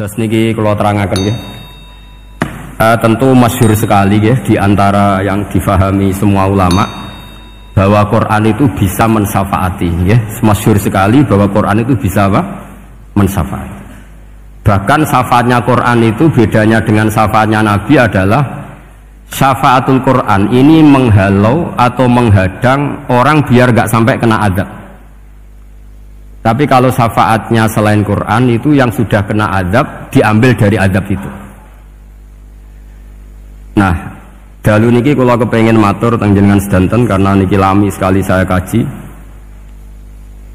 Terus niki kalau terangaken nggih. Tentu masyhur sekali ya di antara yang difahami semua ulama bahwa Quran itu bisa mensyafaati ya. Masyhur sekali bahwa Quran itu bisa apa? Mensyafaati. Bahkan syafaatnya Quran itu bedanya dengan syafaatnya Nabi adalah syafaatul Quran ini menghalau atau menghadang orang biar gak sampai kena azab. Tapi kalau syafaatnya selain Quran itu yang sudah kena azab diambil dari azab itu. Nah, dalu niki kalau kepengen matur teng jenengan sedanten karena niki lami sekali saya kaji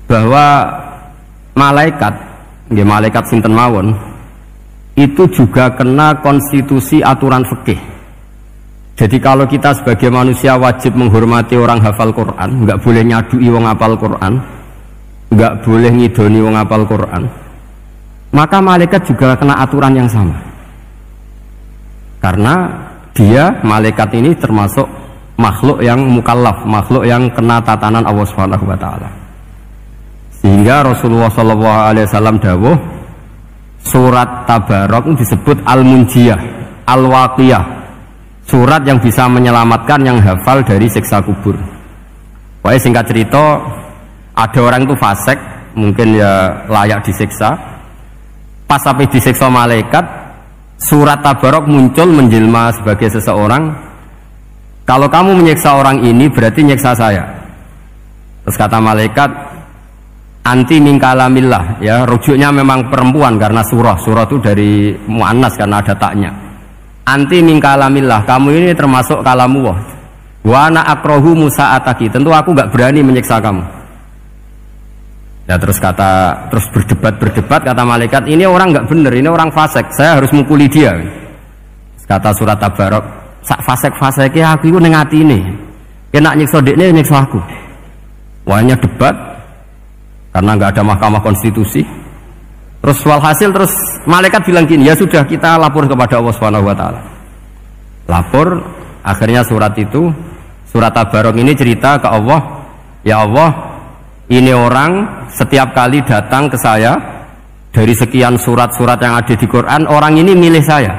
bahwa malaikat, nggih malaikat sinten mawon itu juga kena konstitusi aturan fikih. Jadi kalau kita sebagai manusia wajib menghormati orang hafal Quran, nggak boleh nyadui wong hafal Quran, nggak boleh ngidoni wong hafal Quran, maka malaikat juga kena aturan yang sama. Karena dia, malaikat ini termasuk makhluk yang mukallaf, makhluk yang kena tatanan Allah Subhanahu wa taala. Sehingga Rasulullah SAW dawuh surat Tabarok disebut Al-Munjiyah, Al-Waqiyah, surat yang bisa menyelamatkan yang hafal dari siksa kubur. Pokoknya singkat cerita, ada orang itu fasik, mungkin ya layak disiksa. Pas sampai disiksa malaikat, surat Tabarok muncul menjelma sebagai seseorang. Kalau kamu menyiksa orang ini berarti nyiksa saya. Terus kata malaikat, anti min kalamillah, ya rujuknya memang perempuan karena surah itu dari muannas karena ada taknya. Anti min kalamillah, kamu ini termasuk kalamullah. Wa ana akrahu musa'ataki, tentu aku nggak berani menyiksa kamu. Ya terus berdebat kata malaikat, ini orang nggak bener, ini orang fasik, saya harus mukuli dia. Kata surat Tabarok, sak fasik-fasiknya aku itu nengati ini, kena nyiksa dekne nyiksa aku. Wahnya debat karena nggak ada mahkamah konstitusi. Terus walhasil terus malaikat bilang gini, ya sudah kita lapor kepada Allah Subhanahu wa taala. Lapor, akhirnya surat Tabarok ini cerita ke Allah, ya Allah, ini orang setiap kali datang ke saya dari sekian surat-surat yang ada di Quran, orang ini milih saya,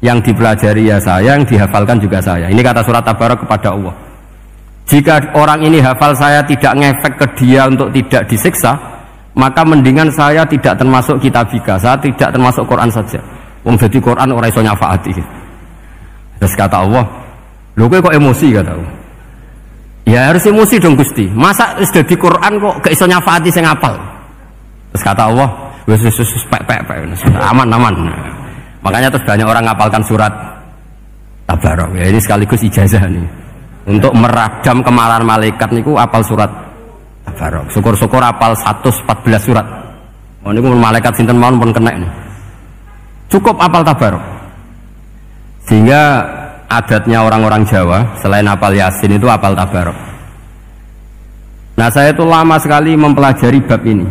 yang dipelajari ya saya, yang dihafalkan juga saya. Ini kata surat Tabarok kepada Allah. Jika orang ini hafal saya tidak ngefek ke dia untuk tidak disiksa, maka mendingan saya tidak termasuk kitabika, saya tidak termasuk Quran saja. Wong jadi Quran orang iso nyafaati. Terus kata Allah, lho kowe kok emosi, kata Allah. Ya harus emosi dong Gusti. Masa sudah di Quran kok gak iso nyafaati sing apal. Terus kata Allah, wis aman. Makanya terus banyak orang ngapalkan surat Tabarok. Ya ini sekaligus ijazah nih. Untuk meradam kemarahan malaikat niku apal surat Tabarok. Syukur-syukur apal 114 surat. Oh niku malaikat sinten mawon pun kena nih. Cukup apal Tabarok. Sehingga adatnya orang-orang Jawa selain apal Yasin itu apal Tabarok. Nah saya itu lama sekali mempelajari bab ini.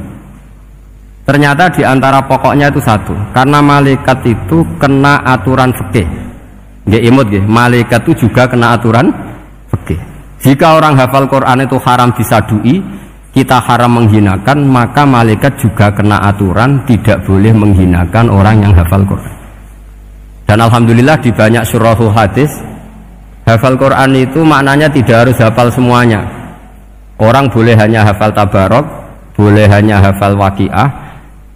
Ternyata di antara pokoknya itu satu, karena malaikat itu kena aturan fikih. Nggih imut nggih, malaikat itu juga kena aturan fikih. Jika orang hafal Quran itu haram disadui, kita haram menghinakan, maka malaikat juga kena aturan tidak boleh menghinakan orang yang hafal Quran. Dan alhamdulillah di banyak syurahul hadis hafal Quran itu maknanya tidak harus hafal semuanya. Orang boleh hanya hafal Tabarok, boleh hanya hafal Waqiah.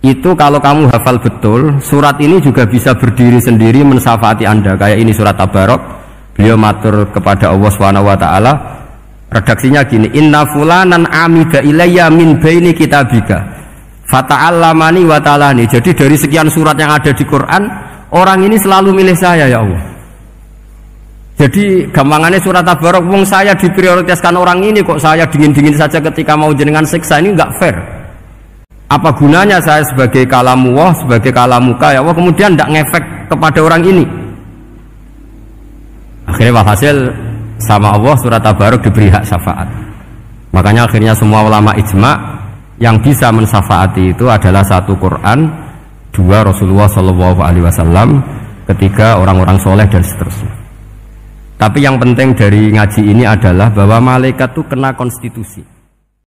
Itu kalau kamu hafal betul, surat ini juga bisa berdiri sendiri mensyafaati Anda. Kayak ini surat Tabarok, beliau matur kepada Allah Subhanahu wa taala. Redaksinya gini, inna fulanan amida ilayya min baini kitabika fata'allamani wa ta'alani. Jadi dari sekian surat yang ada di Quran, orang ini selalu milih saya ya Allah. Jadi gampangannya surat Tabarok, wong saya diprioritaskan orang ini kok saya dingin-dingin saja ketika mau jenengan siksa, ini enggak fair. Apa gunanya saya sebagai kalamullah, sebagai kalamuka ya Allah, kemudian enggak ngefek kepada orang ini. Akhirnya walhasil sama Allah surat Tabarok diberi hak syafaat. Makanya akhirnya semua ulama ijma yang bisa mensyafaati itu adalah satu Quran, dua Rasulullah SAW, ketiga orang-orang soleh dan seterusnya. Tapi yang penting dari ngaji ini adalah bahwa malaikat itu kena konstitusi.